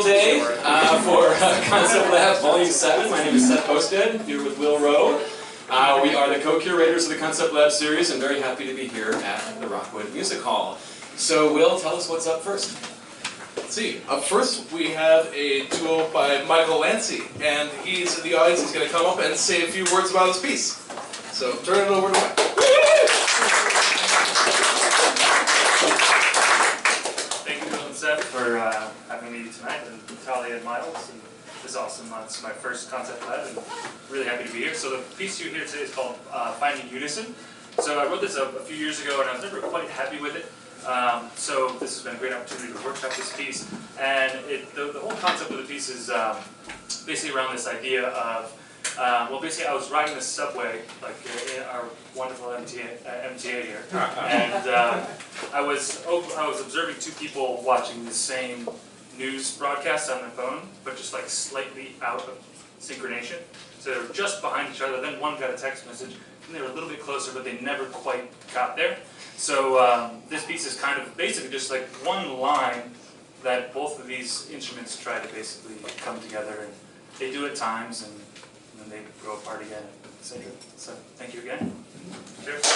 day for Concept Lab Volume 7. My name is Seth Posted, here with Will Rowe. We are the co-curators of the Concept Lab series and very happy to be here at the Rockwood Music Hall. So Will, tell us what's up first. Let's see. Up first, we have a duo by Michael Lancy, and he's in the audience. He's going to come up and say a few words about his piece. So turn it over to Mike. Thank you, Will and Seth, for having me tonight, and Talia and Miles. And this is awesome. It's my first Concept Lab, and really happy to be here. So the piece you hear today is called Finding Unison. So I wrote this a few years ago, and I was never quite happy with it. So this has been a great opportunity to workshop this piece. And the whole concept of the piece is basically around this idea of, well, basically I was riding the subway, like in our wonderful MTA here, and I was observing two people watching the same news broadcast on their phone, but just like slightly out of synchronization. So they were just behind each other, then one got a text message, and they were a little bit closer, but they never quite got there. So this piece is kind of basically just like one line that both of these instruments try to basically come together, and they do at times, and then they grow apart again, etc. So thank you again. Cheers.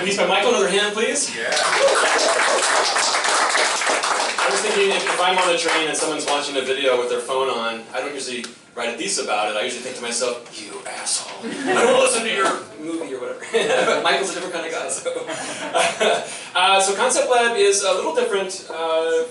a piece by Michael. Another hand, please. Yeah. I was thinking if I'm on the train and someone's watching a video with their phone on, I don't usually write a piece about it. I usually think to myself, you asshole. I don't listen to your movie or whatever. But Michael's a different kind of guy. So Concept Lab is a little different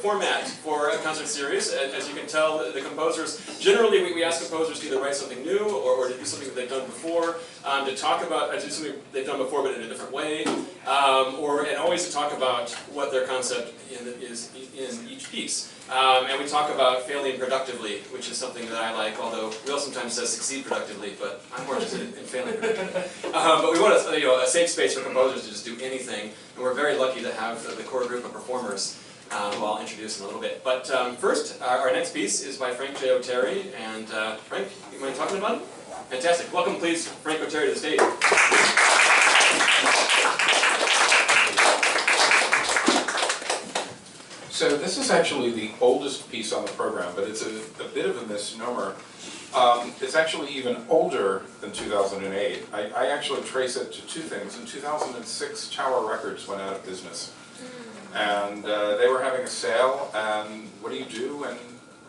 format for a concert series. As you can tell, the composers, generally we ask composers to either write something new or to do something that they've done before, to talk about, do something they've done before but in a different way, and always to talk about what their concept is in each piece. And we talk about failing productively, which is something that I like, although Will sometimes says succeed productively, but I'm more interested in failing productively. But we want a safe space for composers to just do anything, and we're very lucky to have the core group of performers who I'll introduce in a little bit. But first, our next piece is by Frank J. O'Terry, and Frank, you mind talking about it? Fantastic. Welcome, please, Frank O'Terry to the stage. So this is actually the oldest piece on the program, but it's a bit of a misnomer. It's actually even older than 2008. I actually trace it to two things. In 2006, Tower Records went out of business. And they were having a sale, and what do you do when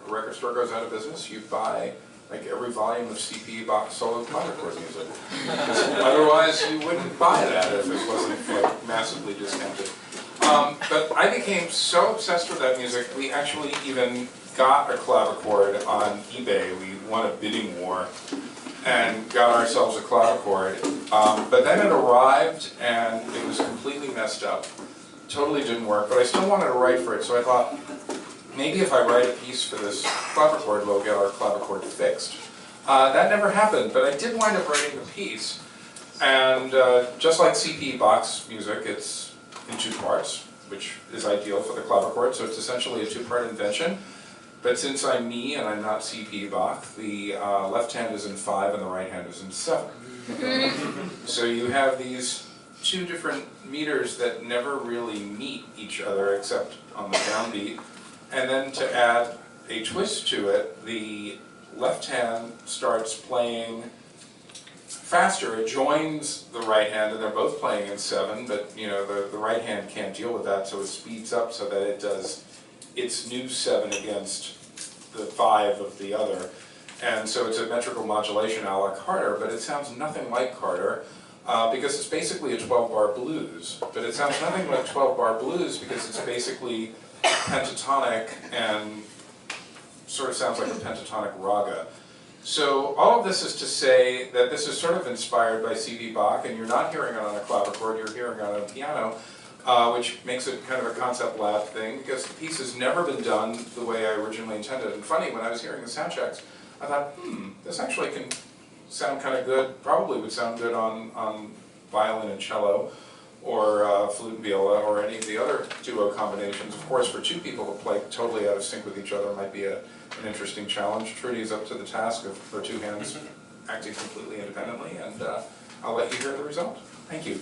a record store goes out of business? You buy like every volume of C.P. Bach's solo clavichord music. Otherwise, you wouldn't buy that if it wasn't like massively discounted. But I became so obsessed with that music, we actually even got a clavichord on eBay. We won a bidding war and got ourselves a clavichord. But then it arrived and it was completely messed up. Totally didn't work, but I still wanted to write for it, so I thought, maybe if I write a piece for this clavichord, we'll get our clavichord fixed. That never happened, but I did wind up writing the piece. And just like C.P. Bach's music, it's in two parts, which is ideal for the clavichord, so it's essentially a two-part invention. But since I'm me and I'm not C.P. Bach, the left hand is in 5 and the right hand is in 7. So you have these two different meters that never really meet each other except on the downbeat. And then to add a twist to it, the left hand starts playing faster. It joins the right hand, and they're both playing in 7, but you know the right hand can't deal with that, so it speeds up so that it does its new 7 against the 5 of the other. And so it's a metrical modulation a la Carter, but it sounds nothing like Carter because it's basically a 12-bar blues. But it sounds nothing like 12-bar blues because it's basically pentatonic and sort of sounds like a pentatonic raga. So all of this is to say that this is sort of inspired by C.V. Bach, and you're not hearing it on a clavichord, you're hearing it on a piano, which makes it kind of a concept lab thing, because the piece has never been done the way I originally intended. And funny, when I was hearing the sound checks, I thought, this actually can sound kind of good, probably would sound good on violin and cello, or flute and viola, or any of the other duo combinations. Of course, for two people to play totally out of sync with each other might be an interesting challenge. Trudy's up to the task of her two hands acting completely independently, and I'll let you hear the result. Thank you.